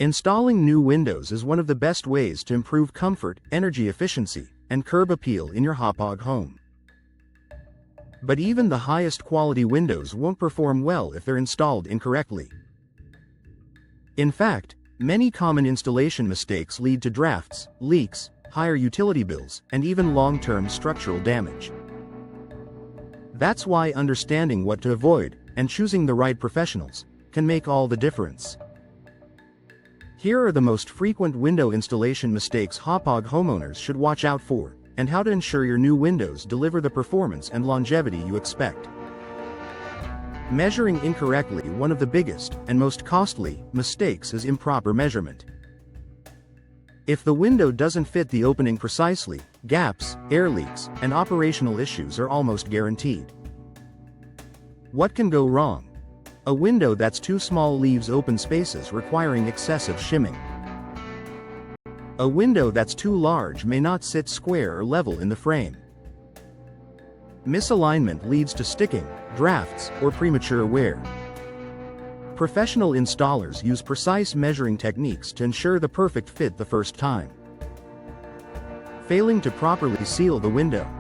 Installing new windows is one of the best ways to improve comfort, energy efficiency, and curb appeal in your Hauppauge home. But even the highest quality windows won't perform well if they're installed incorrectly. In fact, many common installation mistakes lead to drafts, leaks, higher utility bills, and even long-term structural damage. That's why understanding what to avoid and choosing the right professionals can make all the difference. Here are the most frequent window installation mistakes Hauppauge homeowners should watch out for, and how to ensure your new windows deliver the performance and longevity you expect. Measuring incorrectly. One of the biggest and most costly mistakes is improper measurement. If the window doesn't fit the opening precisely, gaps, air leaks, and operational issues are almost guaranteed. What can go wrong? A window that's too small leaves open spaces requiring excessive shimming. A window that's too large may not sit square or level in the frame. Misalignment leads to sticking, drafts, or premature wear. Professional installers use precise measuring techniques to ensure the perfect fit the first time. Failing to properly seal the window.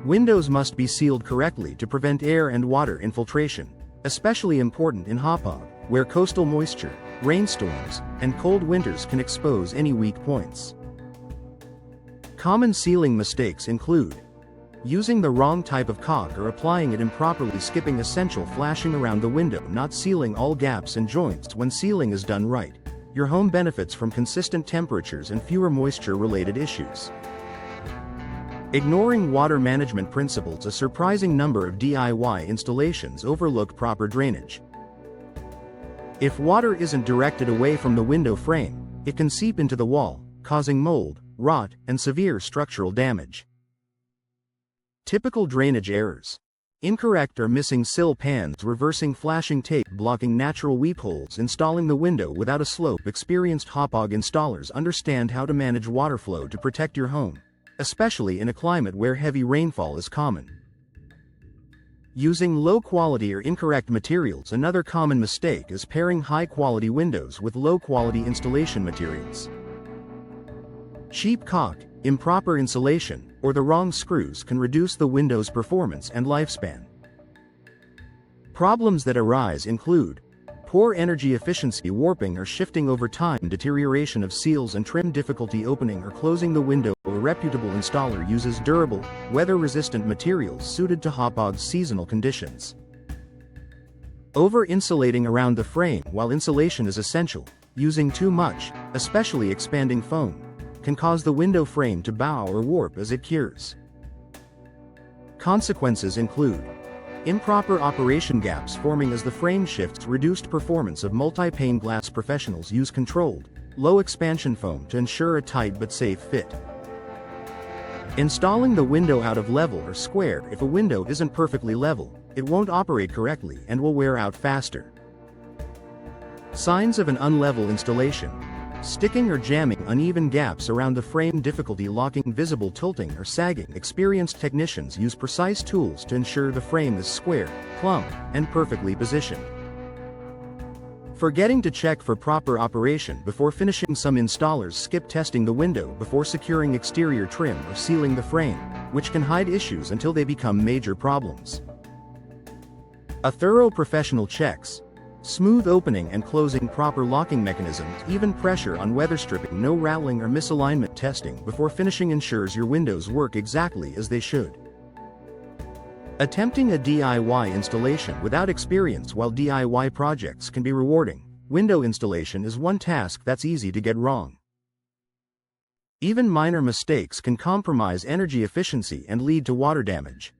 Windows must be sealed correctly to prevent air and water infiltration, especially important in Hauppauge, where coastal moisture, rainstorms, and cold winters can expose any weak points. Common sealing mistakes include using the wrong type of caulk or applying it improperly, skipping essential flashing around the window, not sealing all gaps and joints. When sealing is done right, your home benefits from consistent temperatures and fewer moisture-related issues. Ignoring water management principles. A surprising number of DIY installations overlook proper drainage. If water isn't directed away from the window frame, it can seep into the wall, causing mold, rot, and severe structural damage. Typical drainage errors. Incorrect or missing sill pans, reversing flashing tape, blocking natural weep holes, installing the window without a slope. Experienced Hauppauge installers understand how to manage water flow to protect your home, especially in a climate where heavy rainfall is common. Using low-quality or incorrect materials. Another common mistake is pairing high-quality windows with low-quality installation materials. Cheap caulk, improper insulation, or the wrong screws can reduce the window's performance and lifespan. Problems that arise include poor energy efficiency, warping or shifting over time, deterioration of seals and trim, difficulty opening or closing the window. A reputable installer uses durable, weather-resistant materials suited to Hauppauge's seasonal conditions. Over-insulating around the frame. While insulation is essential, using too much, especially expanding foam, can cause the window frame to bow or warp as it cures. Consequences include improper operation, gaps forming as the frame shifts, reduced performance of multi-pane glass. Professionals use controlled, low expansion foam to ensure a tight but safe fit. Installing the window out of level or square. If a window isn't perfectly level, it won't operate correctly and will wear out faster. Signs of an unlevel installation. Sticking or jamming, uneven gaps around the frame, difficulty locking, visible tilting or sagging. Experienced technicians use precise tools to ensure the frame is square, plumb, and perfectly positioned. Forgetting to check for proper operation before finishing. Some installers skip testing the window before securing exterior trim or sealing the frame, which can hide issues until they become major problems. A thorough professional checks. Smooth opening and closing, proper locking mechanisms, even pressure on weather stripping, no rattling or misalignment. Testing before finishing ensures your windows work exactly as they should. Attempting a DIY installation without experience. While DIY projects can be rewarding, window installation is one task that's easy to get wrong. Even minor mistakes can compromise energy efficiency and lead to water damage.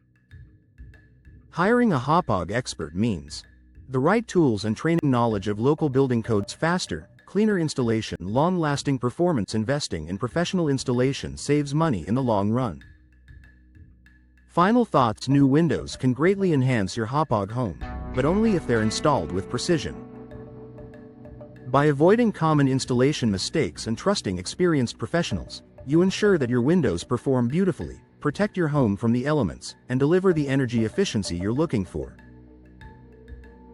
Hiring a Hauppauge expert means the right tools and training, knowledge of local building codes, faster, cleaner installation, long-lasting performance. Investing in professional installation saves money in the long run. Final thoughts. New windows can greatly enhance your Hauppauge home, but only if they're installed with precision. By avoiding common installation mistakes and trusting experienced professionals, you ensure that your windows perform beautifully, protect your home from the elements, and deliver the energy efficiency you're looking for.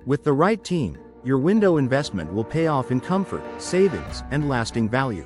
With the right team, your window investment will pay off in comfort, savings, and lasting value.